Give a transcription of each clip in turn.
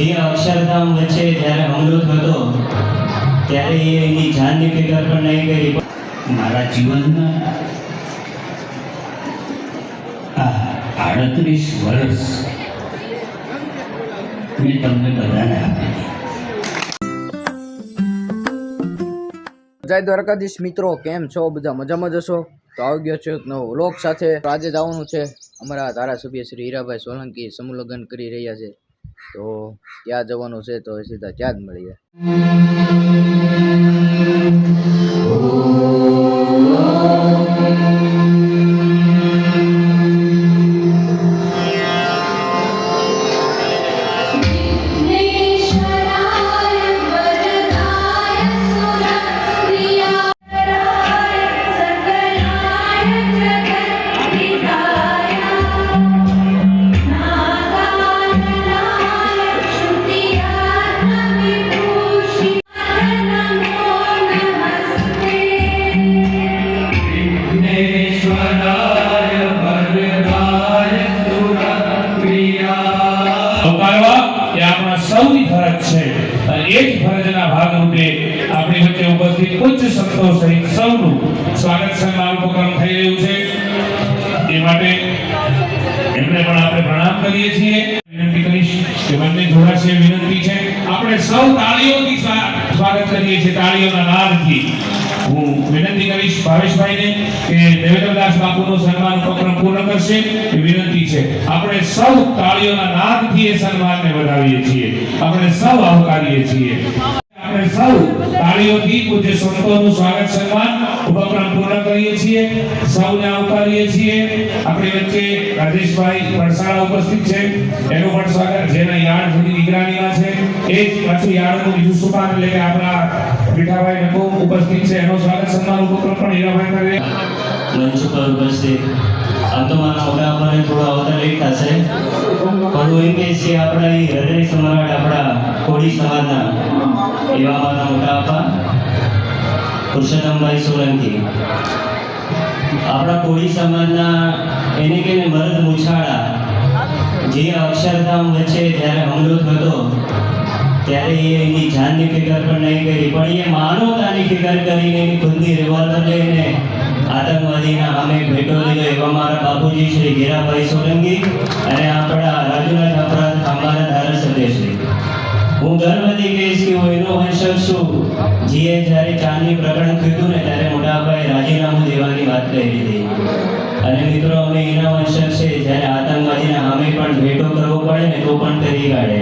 જે અક્ષરધામ વચ્ચે જ્યારે હુમલો થતો ત્યારે એની જાનની ફિકર પણ નહીં કરી. મારા જીવનના આ 38 વર્ષ મેં તમને બધાને આપી. જય દ્વારકાધીશ મિત્રો, કેમ છો? બધા મજામાં જશો? તો આવી ગયો છે એક નવો વ્લોગ સાથે. આજે જવાનું છે અમારા ધારાસભ્ય શ્રી હીરાભાઈ સોલંકી સમૂહ લગ્ન કરી રહ્યા છે, તો ત્યાં જવાનું છે. તો સીધા ત્યાં જ મળીએ. સૌની ફરજ છે અને એ જ ફરજના ભાગરૂપે આપણી વચ્ચે ઉપસ્થિત ઉચ્ચ સંતો સહિત સૌનું સ્વાગત સન્માન ઉપક્રમ થઈ રહ્યું છે. એ માટે એમને પણ આપણે પ્રણામ કરીએ છીએ. વિનંતી કરીશ કે બંને જોડાશે વિનંતી છે. આપણે સૌ તાળીઓથી સ્વાગત કરીએ છીએ, તાળીઓના નાદથી. હું વિનંતી કરીશ ભાવેશભાઈને કે દેવેન્દ્રદાસ બાપુનું સન્માન ઉપક્રમ પૂર્ણ કરશે એ વિનંતી છે. આપણે સૌ તાળીઓના નાદથી એ સન્માનને વધાવીએ છીએ, આપણે સૌ આવકારીએ છીએ. આપણે સૌ તાળીઓથી પૂજ્ય સંતોનું સ્વાગત સન્માન ઉપક્રમ પૂર્ણ કરીએ છીએ, સૌને આવકારીએ છીએ. આપણી વચ્ચે રાજેશભાઈ વડસાળા ઉપસ્થિત છે, એનું પણ સ્વાગત. જેના યાર્ડ સુધી નિગરાનીમાં છે, એ જ પાછું યાર્ડનું બીજું સુપાન એટલે કે આપણા પીઠાભાઈ નકુમ ઉપસ્થિત છે, એનો સ્વાગત સન્માન ઉપક્રમ પણ હીરાભાઈ કરે. મંચ ઉપર ઉપસ્થિત આમ તો મારા મોટા પર થોડો અવતર લેટ થશે, પણ હું એમ કહીશ કે આપણા એ હૃદય સમ્રાટ આપણા કોળી સમાજના એવા મારા મોટા આપા પુરુષોત્તમભાઈ સોલંકી, આપણા કોળી સમાજના એને કે મરદ મુછાળા, જે અક્ષરધામ વચ્ચે જ્યારે હુમલો થતો ત્યારે એની જાનની ફિકર પણ નહીં કરી, પણ એ માનવતાની ફિકર કરીને એની ખુદની રિવોલ્વર લઈને આતંકવાદીના સામે ભેટો લીધો. એવા મારા બાપુજી શ્રી હીરાભાઈ સોલંકી અને આપણા રાજુના છાપરા ખાંભાના ધારાસભ્ય શ્રી. હું ગર્વથી કહીશ કે હું એનો વંશજ છું. જીએ જ્યારે ચાંદની પ્રકરણ થયું ને ત્યારે મોટાભાઈ રાજીનામું દેવાની વાત કરી હતી. અને મિત્રો, અમે એના વંશજ છે. જ્યારે આતંકવાદીના સામે પણ ભેટો કરવો પડે ને તો પણ કરી કાઢે,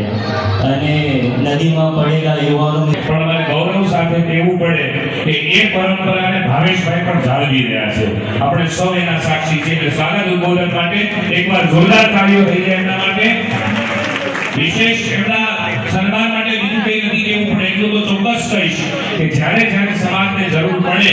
અને નદીમાં પડેલા યુવાનો પણ મને ગૌરવ સાથે કહેવું પડે કે એ પરંપરાને ભાવેશભાઈ પણ જાળવી રહ્યા છે. આપણે સૌ એના સાક્ષી છે. એટલે સ્વાગત ઉદ્બોધન માટે એકવાર જોરદાર તાળીઓ થઈ જાય એમના માટે. વિશેષ એમના સન્માન માટે બીજું કંઈ નથી કહેવું, પણ એટલું તો ચોક્કસ કહીશ કે જ્યારે જ્યારે સમાજને જરૂર પડે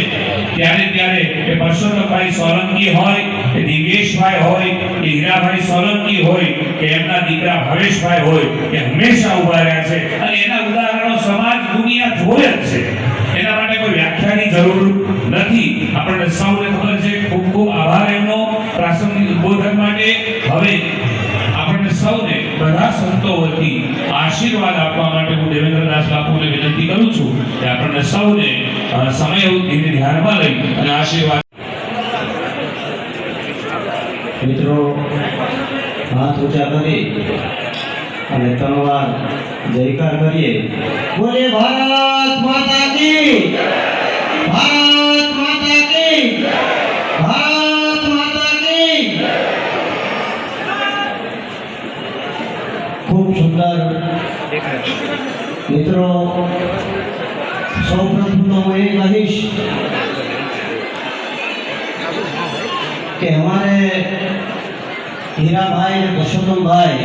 ત્યારે એ પરસોત્તમભાઈ સોલંકી હોય, એ દિવ્યેશભાઈ હોય, એ હીરાભાઈ સોલંકી હોય કે એમના દીકરા ભાવેશભાઈ હોય, એ હંમેશા ઉભા રહ્યા છે. અને એના ઉદાહરણો સમાજ દુનિયા જોવે જ છે. એના માટે કોઈ વ્યાખ્યાની જરૂર નથી. આપણને સૌને ખબર છે. ખૂબ ખૂબ આભાર એમનો પ્રાસંગિક ઉદ્બોધન માટે. હવે આપણને સૌને બધા સંતો વતી આશીર્વાદ આપવા માટે હું દેવેન્દ્રદાસ બાપુને વિનંતી કરું છું કે આપણને સૌને સમય ધ્યાનમાં લઈ અને આશીર્વાદ. મિત્રો, હાથ ઊંચા કરી અને ત્રણ જયકાર કરીએ. બોલે ભારત માતા કી, ભારત માતા કી, ભારત માતા કી. ખૂબ સુંદર મિત્રો. સૌપ્રથમ તો હું એ કહીશ કે हमारे हीराभाई और पुरुषोत्तमभाई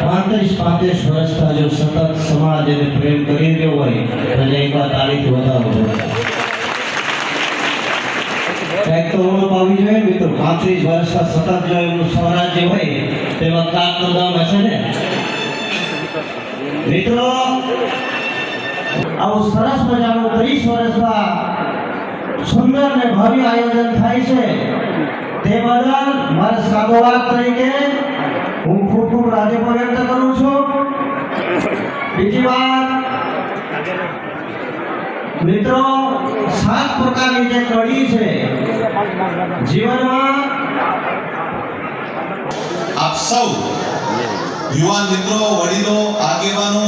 35 वर्ष का जो सतत समाज ने प्रेम કરી રહ્યો હોય અને એક વાર તાળીથી વધાવો. એક તો ઓળખ આવી જોઈએ મિત્રો. 35 વર્ષ સતત જો એમનું સ્વરાજ્ય હોય તે વખત આપનું ગામ હશે ને મિત્રો. આવું સરસ મજાનું 30 વર્ષમાં સુંદર ને ભવ્ય આયોજન થાય છે તે બદલ મારા સાધુવાદ તરીકે હું ખૂબ ખૂબ રાજીપો વ્યક્ત કરું છું. બીજી વાત મિત્રો, 7 પ્રકારની જે કડી છે જીવનમાં, આપ સૌ યુવાન મિત્રો, વડીલો, આગેવાનો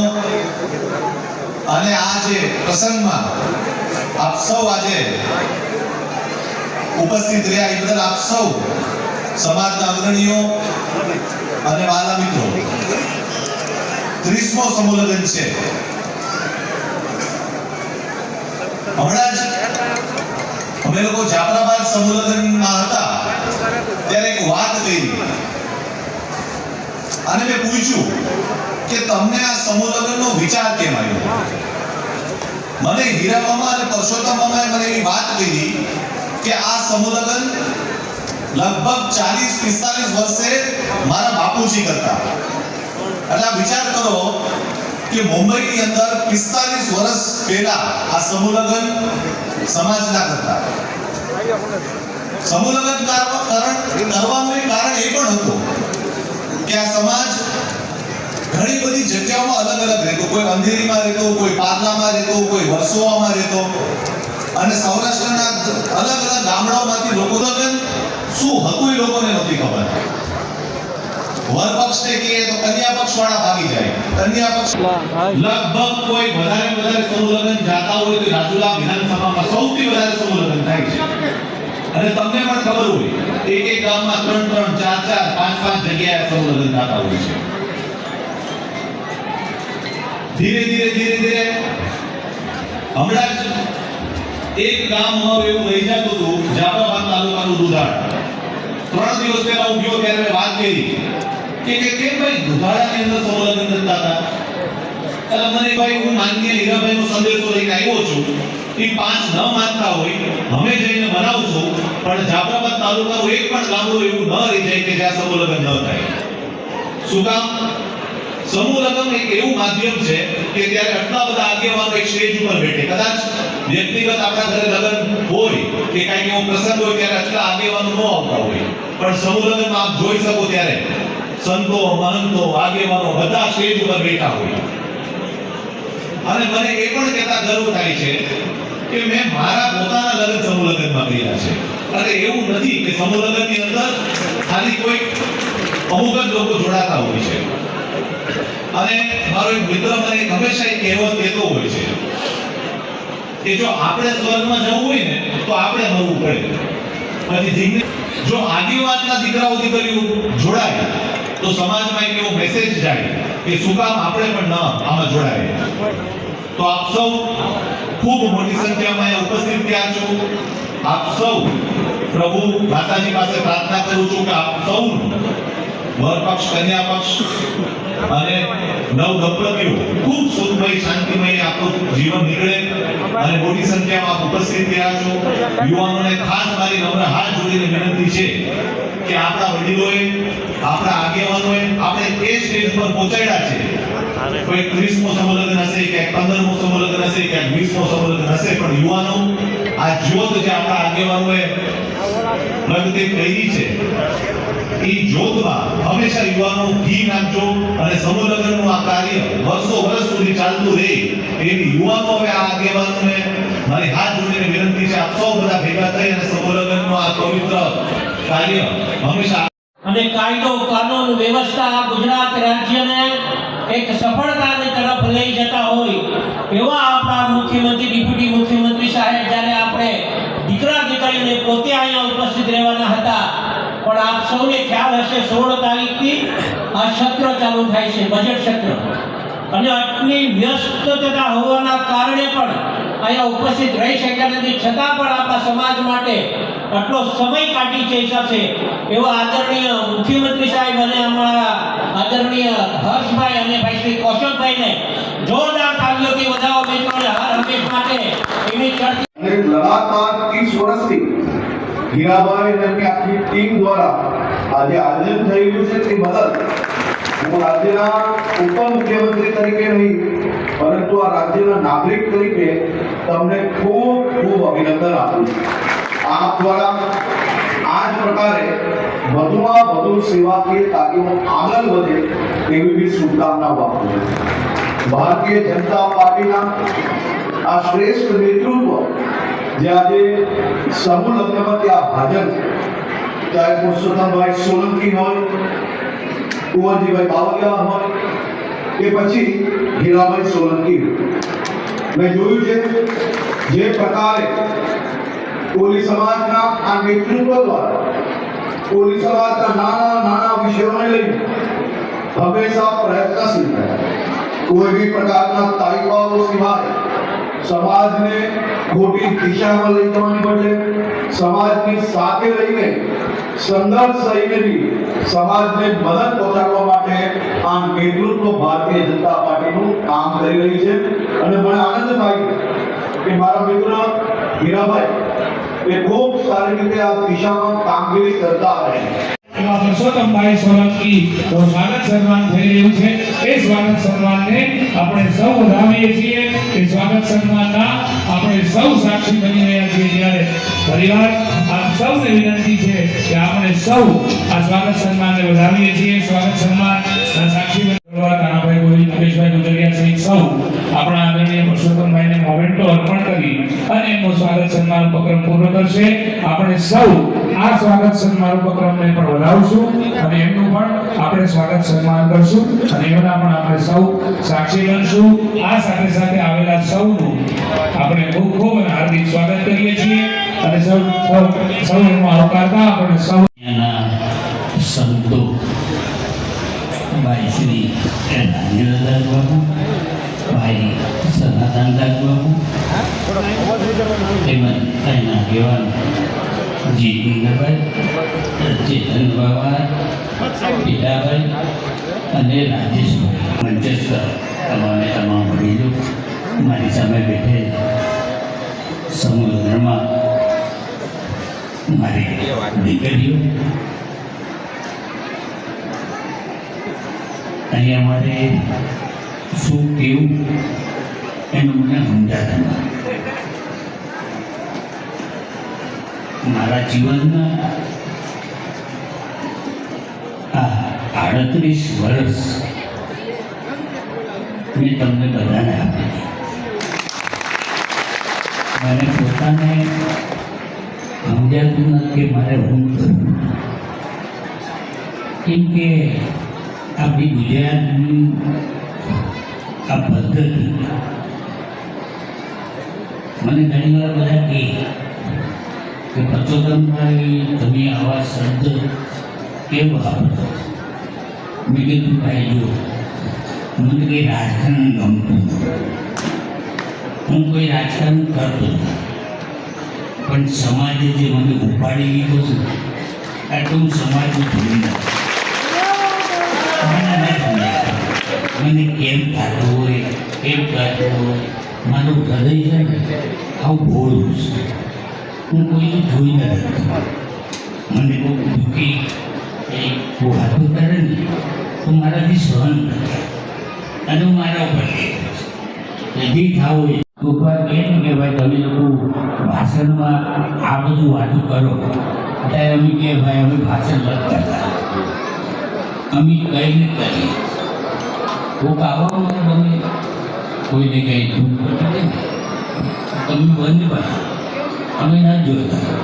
અને આ જે પ્રસંગમાં આપ સૌ આજે ઉપસ્થિત રહ્યા એ બદલ આપ સૌ સમાજના અગ્રણીઓ અને વાલા મિત્રો, 30મો સમૂહ લગ્ન છે. હમણાં જ અમે લોકો જાફરાબાદ સમૂહ લગ્નમાં હતા ત્યારે એક વાત કરી અને મેં પૂછ્યું કે તમને આ સમૂહ લગ્નનો વિચાર કેમ આવ્યો? મને હીરા મામા અને પરસોત્તમ મામાએ મને એવી વાત કરી કે આ સમૂહ લગ્ન લગભગ 40-45 વર્ષે મારા બાપુજી કરતા. એટલે વિચાર કરો કે મુંબઈની અંદર 45 વર્ષ પહેલા આ સમૂહ લગ્ન સમાજના કરતા. સમૂહ લગ્ન કરવાનું એક કારણ એ પણ હતું કે આ સમાજ ઘણી બધી જગ્યાઓમાં અલગ અલગ રહેતો. કોઈ અંધેરીમાં રહેતો, કોઈ પાર્લામાં રહેતો, કોઈ વરસોવામાં રહેતો, અને સૌરાષ્ટ્રના અલગ અલગ ગામડાઓમાંથી લોકો લગ્ન શું હતું એ લોકોને નથી ખબર. વર પક્ષને કહીએ તો કન્યા પક્ષ વાળા ભાગી જાય. કન્યા પક્ષ લગભગ કોઈ વધારે સમૂહ લગ્ન જાતા હોય તો રાજુલા વિધાનસભામાં સૌથી વધારે સમૂહ લગ્ન થાય છે. અને તમને પણ ખબર હોય એક ગામમાં 3-3, 4-4, 5-5 જગ્યાએ સમૂહ લગ્ન થતા હોય છે. ધીરે હમણાં જ એક ગામ અમારું એવું રહી જતું હતું, જાફરાબાદ તાલુકાનું દુધાળ. 3 દિવસ પહેલા હું ગયો ત્યારે મેં વાત કરી કે કેમ ભાઈ દુધાળાની અંદર સમૂહ લગ્ન થતા હતા? એટલે મને ભાઈ, હું માનનીય હીરાભાઈનો સંદેશો લઈને આવ્યો છું. એ 5 ન માનતા હોય અમે જઈને બનાવશું, પણ જાફરાબાદ તાલુકાનું એક પણ ગામડું એવું ન રહી જાય કે જ્યાં સમૂહ લગ્ન ન થાય. શું કામ? સમૂહ લગ્ન એક એવું માધ્યમ છે કે ત્યારે આટલા બધા આગેવાનો એક સ્ટેજ ઉપર બેઠે. કદાચ વ્યક્તિગત આપણા ઘરે લગ્ન હોય કે કાંઈક એવો પ્રસંગ હોય ત્યારે આટલા આગેવાનો ન આવતા હોય, પણ સમૂહ લગ્નમાં આપ જોઈ શકો ત્યારે સંતો, મહંતો, આગેવાનો બધા સ્ટેજ ઉપર બેઠા હોય. અને મને એ પણ કહેતા ગર્વ થાય છે કે મેં મારા પોતાના લગ્ન સમૂહ લગ્નમાં કર્યા છે. અને એવું નથી કે સમૂહ લગ્નની અંદર ખાલી કોઈ અમુક જ લોકો જોડાતા હોય છે. અને મારો એક મિત્ર મને હંમેશા એક કહેવત કહેતો હોય છે કે જો આપણે સ્વર્ગમાં જવું હોય ને તો આપણે મરવું પડે. પછી જો આગેવાનના દીકરાઓ દીકરીઓ જોડાય તો સમાજમાં એક એવો મેસેજ જાય કે શું કામ આપણે પણ ન આમાં જોડાય. તો આપ સૌ ખૂબ મોટી સંખ્યામાં અહીંયા ઉપસ્થિત થયા છો. આપ સૌ પ્રભુ માતાજી પાસે પ્રાર્થના કરું છું કે આપ સૌ વર પક્ષ, કન્યા પક્ષ અને નવ દંપતીઓ ખૂબ સુખમય, શાંતિમય આપણું જીવન નીકળે. અને મોટી સંખ્યામાં આપ ઉપસ્થિત થયા છો. યુવાનોને ખાસ મારી નમ્ર હાથ જોડીને વિનંતી છે કે આપણા વડીલોએ, આપણા આગેવાનોએ આપણે એ સ્ટેજ પર પહોંચાડ્યા છે. કોઈ 30મો સમૂહ લગ્ન હશે, ક્યાંક 15મો સમૂહ લગ્ન હશે, ક્યાંક 20મો સમૂહ લગ્ન હશે, પણ યુવાનો આ જ્યોત જે આપણા આગેવાનોએ પ્રગતિ કરી છે એ જ્યોતમાં હંમેશા યુવાનો ઘી નાખજો. અને સમૂહ લગ્નનું આ કાર્ય વર્ષો વર્ષ સુધી ચાલતું રહે એવી યુવાનો હવે આ આગેવાનોને મારી હાથ જોડીને વિનંતી છે. આપ સૌ બધા ભેગા થઈ અને સમૂહ લગ્નનું આ પવિત્ર કાર્ય હંમેશા અને કાયદો, કાનૂન, વ્યવસ્થા ગુજરાત રાજ્યને એક સફળતાની તરફ લઈ જતા હોય એવા આપણા મુખ્યમંત્રી, ડેપ્યુટી મુખ્યમંત્રી સાહેબ જ્યારે આપણે દીકરા દીકરીને પોતે અહીંયા ઉપસ્થિત રહેવાના હતા, પણ આપ સૌને ખ્યાલ હશે 16 તારીખથી આ સત્ર ચાલુ થાય છે, બજેટ સત્ર. અને આટલી વ્યસ્તતા હોવાના કારણે પણ અહીંયા ઉપસ્થિત રહી શક્યા નથી, છતાં પણ આપણા સમાજ માટે આટલો સમય કાઢી છે હિસાબે એવા આદરણીય મુખ્યમંત્રી સાહેબ અને અમારા આદરણીય હર્ષભાઈ અને ભાઈ શ્રી કૌશલભાઈને જોરદાર તાળીઓથી વધાવો મિત્રોને હર હંમેશ માટે એની ચર્ચા લગાતાર 30 વર્ષથી હીરાભાઈ અને તેમની આખી ટીમ દ્વારા આજે આયોજન થઈ રહ્યું છે તે બદલ હું રાજ્યના ઉપમુખ્યમંત્રી તરીકે નહીં પરંતુ આ રાજ્યના નાગરિક તરીકે તમને ખૂબ ખૂબ અભિનંદન આપું છું. આપ દ્વારા આ જ પ્રકારે વધુમાં વધુ સેવાકીય કાર્યો આગળ વધે તેવી બી શુભકામનાઓ આપું છું. ભારતીય જનતા પાર્ટીના આ શ્રેષ્ઠ નેતૃત્વ જે આજે સમૂહ લગ્નમાં ત્યાં હાજર છે, ચાહે પુરુષોત્તમભાઈ સોલંકી હોય, કુંવરજીભાઈ બાવળિયા હોય કે પછી હીરાભાઈ સોલંકી હોય. મેં જોયું છે જે પ્રકારે કોલી સમાજના આ નેતૃત્વ દ્વારા કોલી સમાજના નાના નાના વિષયોને લઈને હંમેશા પ્રયત્નશીલ રહ્યા. કોઈ બી પ્રકારના તાઇફાઓ સિવાય સમાજને ખોટી દિશામાં લઈ જવાની બદલે સમાજની સાથે રહીને સંઘર્ષ રહીને બી સમાજને મદદ પહોંચાડવા માટે આ નેતૃત્વ ભારતીય જનતા પાર્ટીનું કામ કરી રહી છે. અને મને આનંદ થાય કે મારા મિત્ર હીરાભાઈ એ ખૂબ સારી રીતે આ દિશામાં કામગીરી કરતા રહે. એવા પુરુષોત્તમભાઈ સોલંકી તો સ્વાગત સન્માન થઈ રહ્યું છે. એ સ્વાગત સન્માનને આપણે સૌ વધાવીએ છીએ. એ સ્વાગત સન્માનના આપણે સૌ સાક્ષી બની રહ્યા છીએ. ત્યારે પરિવાર આપ સૌને વિનંતી છે કે આપણે સૌ આ સ્વાગત સન્માનને વધાવીએ છીએ. સ્વાગત સન્માનના સાક્ષી બનવા કાનાભાઈ ગોહિલ, મુકેશભાઈ ગુજરિયા સહિત સૌ આપણા આદરણીય પુરુષોત્તમભાઈને મોમેન્ટો અર્પણ કરી અને એમનો સ્વાગત સન્માન ઉપક્રમ પૂર્ણ કરશે. આપણે સૌ આ સ્વાગત સન્માન ઉપક્રમને પણ વધાવશું અને એમનું પણ આપણે સ્વાગત સન્માન કરશું અને એમના પણ આપણે સૌ સાક્ષી બનશું. આ સાથે સાથે આવેલા સૌનું આપણે ખૂબ ખૂબ અને હાર્દિક સ્વાગત કરીએ છીએ અને સૌ એનો આવકારતા આપણે સૌ એના સંતો ભાઈ શ્રી રાજેન્દ્રદાસ બાબુ, ભાઈ સનાતનદાસ બાબુ તેમજ એના આગેવાન જીતેન્દ્રભાઈ, ચેતન બાબા, પીડાભાઈ અને રાજેશભાઈ, મંચસ્થ તમામે તમામ વડીલો, મારી સામે બેઠેલ સમૂહ લગ્નમાં મારી દીકરીઓ, અહીંયા મારે શું કેવું એનું મને સમજાતું નથી. મારા જીવનના આ 38 વર્ષ મેં તમને બધાને આપી દીધી. મને પોતાને સમજાતું નથી કે મારે શું કરવું. કેમ કે આપણી ગુજરાતની આ પદ્ધતિ મને ઘણી વાર બધા કહે કે પરસોત્તમભાઈ તમે આવા શબ્દ કેમ વાપરો. મેં કીધું ભાઈ જો મને કંઈ રાજકારણ ગમતું નથી, હું કોઈ રાજકારણ કરતો નથી, પણ સમાજે જે મને ઉપાડી લીધો છે એટલે હું સમાજને ભૂલી નથી. મને કેમ થતું હોય કેમ થતું હોય મારું હૃદય છે ને આવું ભોળું છે. હું કોઈને જોઈ ન શકતો. મને બહુ દુઃખી એ વાતો કરે ને તો મારાથી સહન નથી અને હું મારા ઉપર જે થાવ હોય ઉપર એમ કે ભાઈ તમે લોકો ભાષણમાં આ બધું વાતો કરો ત્યારે અમે કે ભાઈ અમે ભાષણ નથી કરતા, અમે કંઈ નથી કરીએ. કોઈક આવવાનું તમે કોઈને કંઈ દુઃખ પડે ને તમે બંધ ભાઈ અમે ના જોતા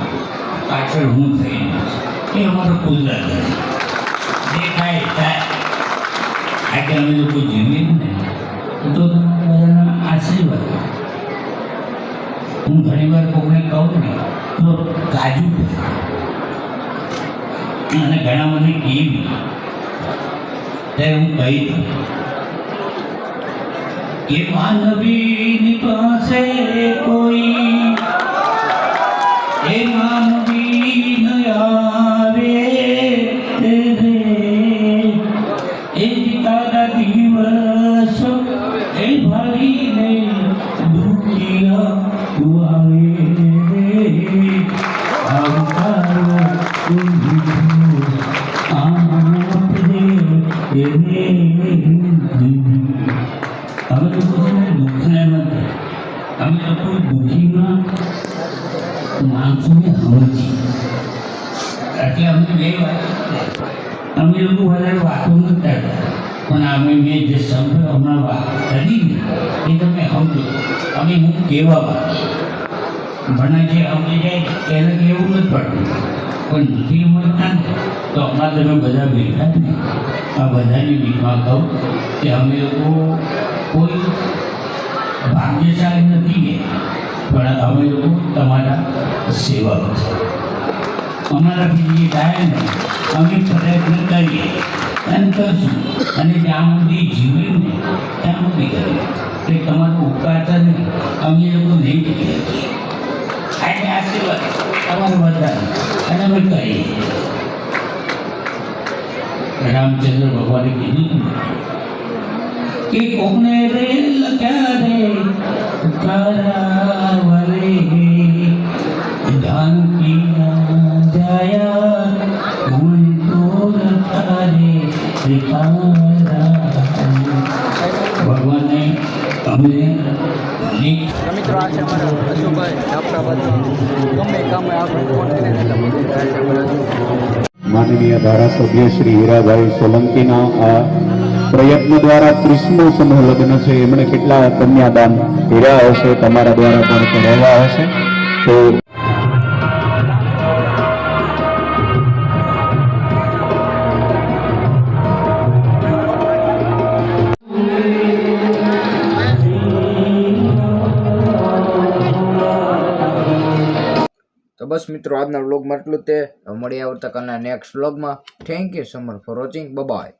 પાછળ હું થઈ એ અમારો કુદરત જે થાય થાય. આજે અમે લોકો જીવીએ ને તો બધાના આશીર્વાદ. હું ઘણી વાર કોઈને કહું ને તો કાજુ અને ઘણા મને કેવી ત્યારે હું કહી દઉં કે માનવીની પાસે કોઈ એ માનવી ન આવે રે એ તારા દિવસ એ ભાઈને દુખિયા તું આવે રે આવતારો અમે લોકો દુઃખને નથી, અમે લોકો દુઃખીમાં માણસોને સમજીએ. એટલે અમને બે વાત અમે લોકો વધારે વાતો નથી કરતા પણ અમે મેં જે શબ્દ હમણાં વાત કરી એ તમે સમજો અમે હું કહેવા ઘણા જે અમે જાય એને કહેવું નથી પડતું પણ નથી સમજતા ને તો હમણાં તમે બધા બેઠા જ ને આ બધાની બીકમાં કહું કે અમે લોકો કોઈ ભાગ્યશાળી નથી ને પણ અમે લોકો તમારા સેવક છે અમારાથી જે થાય ને અમે પ્રયત્ન કરીએ અને કરશું અને જ્યાં સુધી જીવ્યું ને ત્યાં સુધી કરીએ તે તમારો ઉપકારતા નહીં અમે લોકો નહીં કરીએ આજે આશીર્વાદ તમારા બધા અને અમે કરીએ રામચંદ્ર ભગવાને કીધું કે કોને રે લખ્યા રે કરાવલે જાનકી ના જાયા હું તો લખારે ભગવાને અમને તો મિત્રો આ છે અમારા અશુભાઈ જાફરાબાદ ગમે કામે આપણે ફોન કરીને એટલે બધું થાય છે બધા માનનીય ધારાસભ્ય શ્રી હીરાભાઈ સોલંકીના આ પ્રયત્ન દ્વારા 30મો સમૂહ લગ્ન છે. એમણે કેટલા કન્યાદાન કર્યા હશે, તમારા દ્વારા પણ કરાવ્યા હશે. તો તો બસ મિત્રો આજના વ્લોગમાં એટલું જ તે. મળીએ આવતા કાલના નેક્સ્ટ વ્લોગમાં. Thank you so much for watching. By.